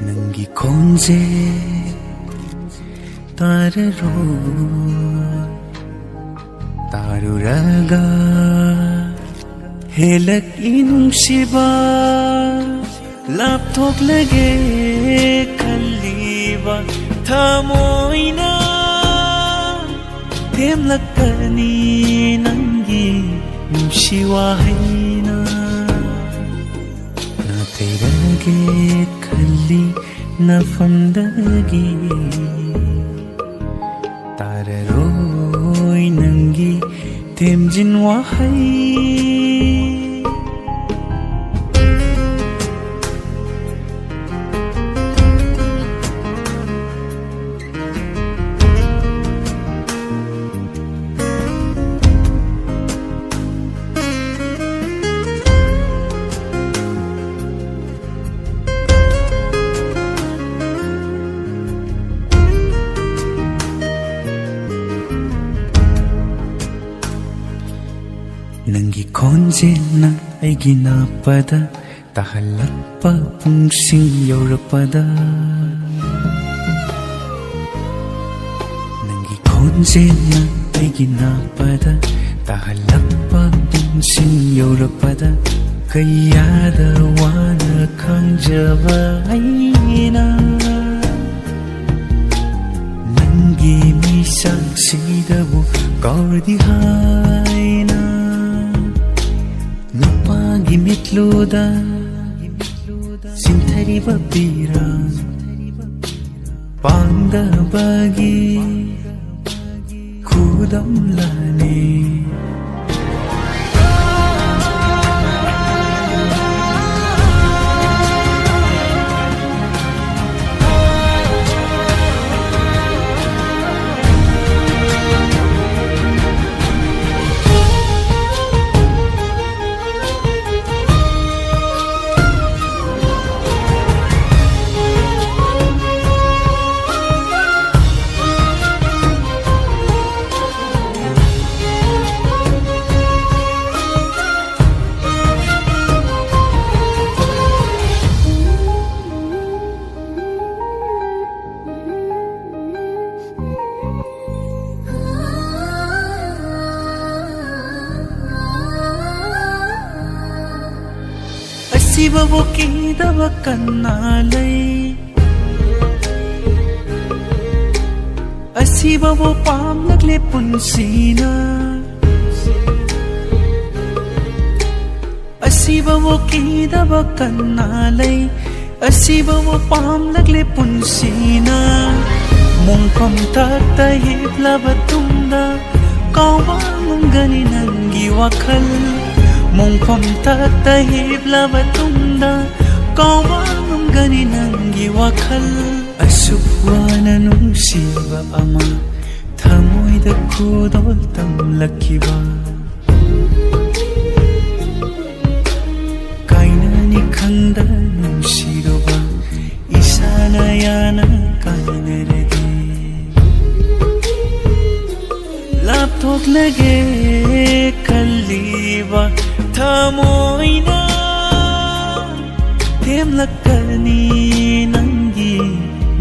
Nggi khonjel tararoi taruraga helak inungsiba lapthok lage khaliba thamoina themlakani Nggi nungsiwa haina na terage khali nafamdagi tararoi Nggi themjin wahai Nggi khonjel na aigi napada tahalakpa pungsing yaurapada Nggi khonjel na aigi napada tahalakpa pungsing yaurapada kayada wana khangjaba aina Nggi misaksidabu kaurdi haina Nupagi mitluda sinthariba pira pangdabagi khudamlane Asibabu kidaba kannalai Asibabu pamlagle punsina Asibabu kidaba kannalai Asibabu pamlagle punsina Mungpam takta hiplaba tungda Kawangungani Nggi wakhal Mungpam takta hiplaba tungda Kawangungani Nggi wakhal Asukwana nungsiba ama Thamoida khudol tamlakiba Kainani khangda nungsiruba Isana yana kainarage Lapthok lage khaliba thamoina themlakani Nggi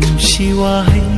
nungsiwa hai